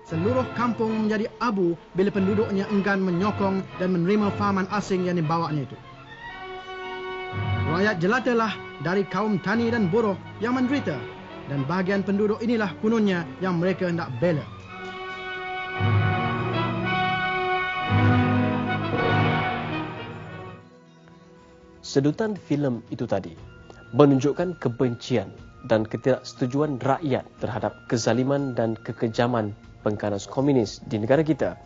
seluruh kampung menjadi abu bila penduduknya enggan menyokong dan menerima fahaman asing yang dibawanya itu. Rakyat jelatalah dari kaum tani dan buruh yang menderita, dan bahagian penduduk inilah kononnya yang mereka hendak bela. Sedutan filem itu tadi menunjukkan kebencian dan ketidaksetujuan rakyat terhadap kezaliman dan kekejaman pengganas komunis di negara kita.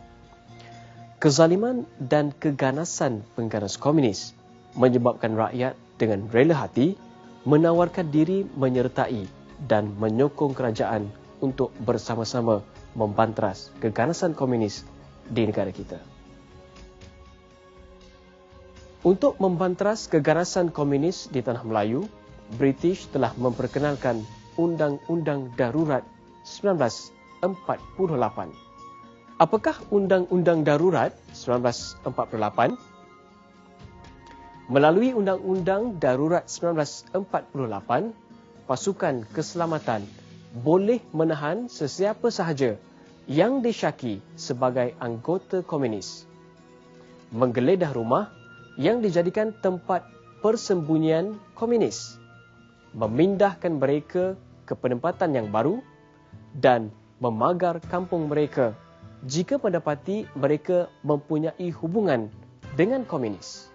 Kezaliman dan keganasan pengganas komunis menyebabkan rakyat dengan rela hati menawarkan diri menyertai dan menyokong kerajaan untuk bersama-sama membantras keganasan komunis di negara kita. Untuk membantras keganasan komunis di tanah Melayu, British telah memperkenalkan Undang-Undang Darurat 1948. Apakah Undang-Undang Darurat 1948? Melalui Undang-Undang Darurat 1948, pasukan keselamatan boleh menahan sesiapa sahaja yang disyaki sebagai anggota komunis, menggeledah rumah yang dijadikan tempat persembunyian komunis, memindahkan mereka ke penempatan yang baru dan memagar kampung mereka jika mendapati mereka mempunyai hubungan dengan komunis.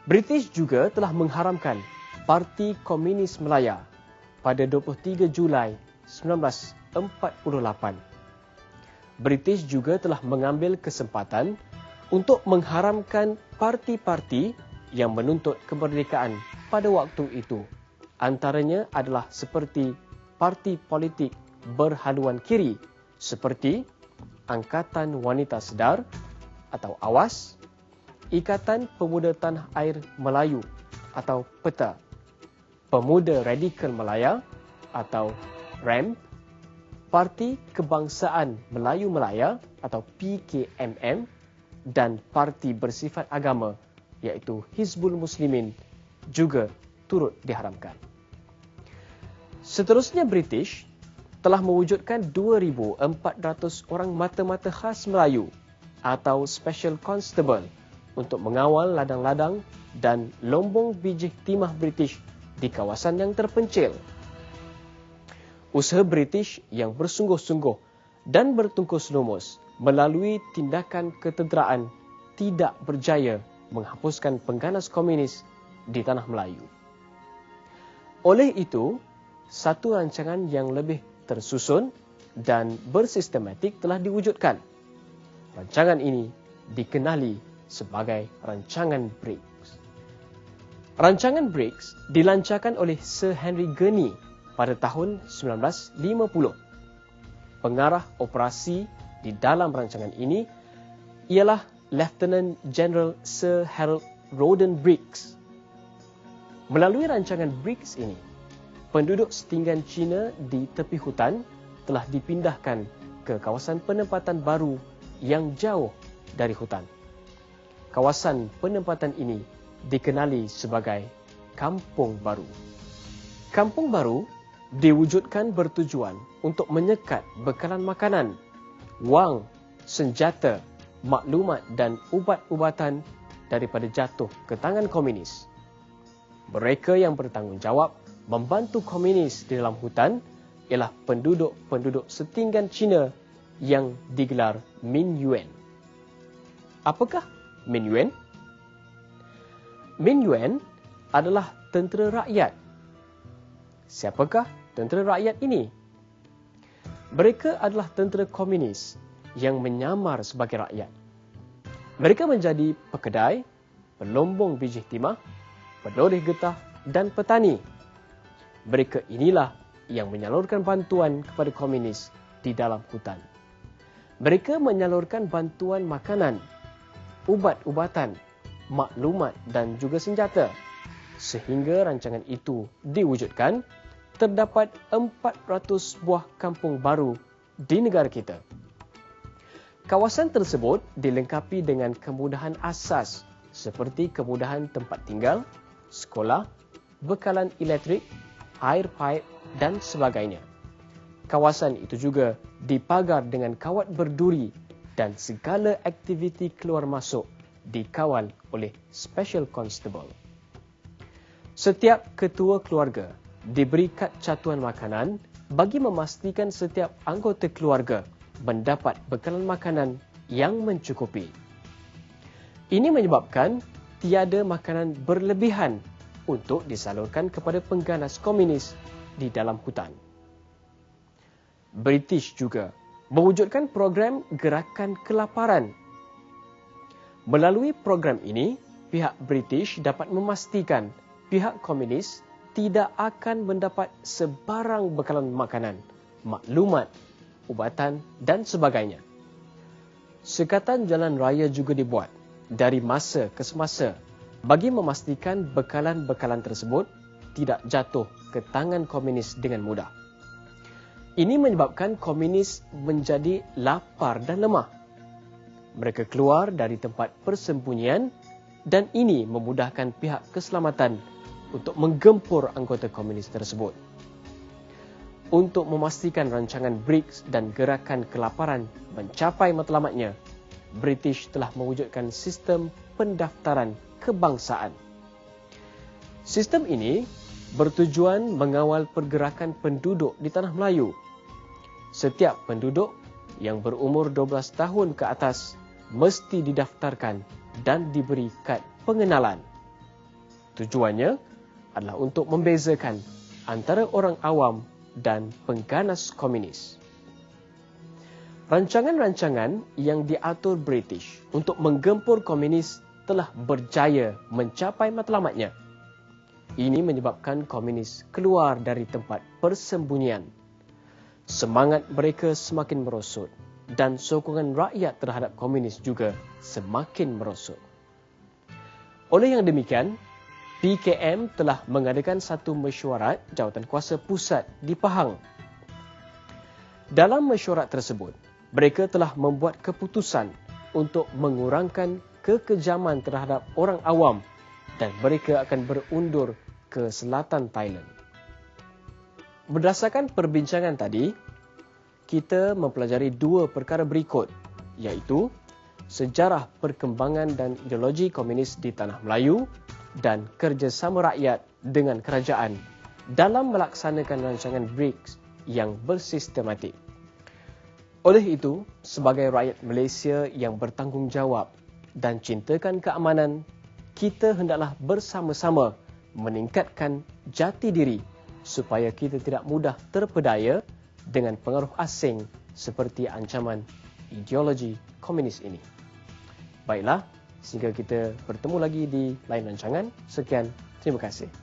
British juga telah mengharamkan Parti Komunis Melaya pada 23 Julai 1948. British juga telah mengambil kesempatan untuk mengharamkan parti-parti yang menuntut kemerdekaan pada waktu itu. Antaranya adalah seperti parti politik berhaluan kiri seperti Angkatan Wanita Sedar atau AWAS, Ikatan Pemuda Tanah Air Melayu atau PETA, Pemuda Radikal Malaya atau RAMP, Parti Kebangsaan Melayu Malaya atau PKMM, dan parti bersifat agama iaitu Hizbul Muslimin juga turut diharamkan. Seterusnya, British telah mewujudkan 2,400 orang mata-mata khas Melayu atau Special Constable untuk mengawal ladang-ladang dan lombong biji timah British di kawasan yang terpencil. Usaha British yang bersungguh-sungguh dan bertungkus lumus melalui tindakan ketederaan tidak berjaya menghapuskan pengganas komunis di tanah Melayu. Oleh itu, satu rancangan yang lebih tersusun dan bersistematik telah diwujudkan. Rancangan ini dikenali sebagai Rancangan Briggs. Rancangan Briggs dilancarkan oleh Sir Henry Gurney pada tahun 1950. Pengarah operasi di dalam rancangan ini ialah Lieutenant General Sir Harold Roden Briggs. Melalui rancangan Briggs ini, penduduk setinggan Cina di tepi hutan telah dipindahkan ke kawasan penempatan baru yang jauh dari hutan. Kawasan penempatan ini dikenali sebagai Kampung Baru. Kampung Baru diwujudkan bertujuan untuk menyekat bekalan makanan, wang, senjata, maklumat dan ubat-ubatan daripada jatuh ke tangan komunis. Mereka yang bertanggungjawab membantu komunis di dalam hutan ialah penduduk-penduduk setinggan Cina yang digelar Min Yuan. Apakah Min Yuan? Min Yuan adalah tentera rakyat. Siapakah tentera rakyat ini? Mereka adalah tentera komunis yang menyamar sebagai rakyat. Mereka menjadi pekedai, pelombong biji timah, peloreh getah dan petani. Mereka inilah yang menyalurkan bantuan kepada komunis di dalam hutan. Mereka menyalurkan bantuan makanan, ubat-ubatan, maklumat dan juga senjata. Sehingga rancangan itu diwujudkan, terdapat 400 buah kampung baru di negara kita. Kawasan tersebut dilengkapi dengan kemudahan asas seperti kemudahan tempat tinggal, sekolah, bekalan elektrik, air paip dan sebagainya. kawasan itu juga dipagar dengan kawat berduri dan segala aktiviti keluar masuk dikawal oleh Special Constable. Setiap ketua keluarga diberi kad catuan makanan bagi memastikan setiap anggota keluarga mendapat bekalan makanan yang mencukupi. Ini menyebabkan tiada makanan berlebihan untuk disalurkan kepada pengganas komunis di dalam hutan. British juga mewujudkan program gerakan kelaparan. Melalui program ini, pihak British dapat memastikan pihak komunis tidak akan mendapat sebarang bekalan makanan, maklumat, ubatan dan sebagainya. Sekatan jalan raya juga dibuat dari masa ke semasa bagi memastikan bekalan-bekalan tersebut tidak jatuh ke tangan komunis dengan mudah. Ini menyebabkan komunis menjadi lapar dan lemah. Mereka keluar dari tempat persembunyian dan ini memudahkan pihak keselamatan untuk menggempur anggota komunis tersebut. Untuk memastikan rancangan BRICS dan gerakan kelaparan mencapai matlamatnya, British telah mewujudkan sistem pendaftaran kebangsaan. Sistem ini bertujuan mengawal pergerakan penduduk di Tanah Melayu. Setiap penduduk yang berumur 12 tahun ke atas mesti didaftarkan dan diberi kad pengenalan. Tujuannya adalah untuk membezakan antara orang awam dan pengganas komunis. Rancangan-rancangan yang diatur British untuk menggempur komunis telah berjaya mencapai matlamatnya. Ini menyebabkan komunis keluar dari tempat persembunyian. Semangat mereka semakin merosot dan sokongan rakyat terhadap komunis juga semakin merosot. Oleh yang demikian, PKM telah mengadakan satu mesyuarat jawatankuasa pusat di Pahang. Dalam mesyuarat tersebut, mereka telah membuat keputusan untuk mengurangkan kekejaman terhadap orang awam dan mereka akan berundur ke selatan Thailand. Berdasarkan perbincangan tadi, kita mempelajari dua perkara berikut, iaitu sejarah perkembangan dan ideologi komunis di Tanah Melayu dan kerjasama rakyat dengan kerajaan dalam melaksanakan rancangan BRICS yang bersistematik. Oleh itu, sebagai rakyat Malaysia yang bertanggungjawab dan cintakan keamanan, kita hendaklah bersama-sama meningkatkan jati diri supaya kita tidak mudah terpedaya dengan pengaruh asing seperti ancaman ideologi komunis ini. Baiklah, sehingga kita bertemu lagi di lain rancangan. Sekian, terima kasih.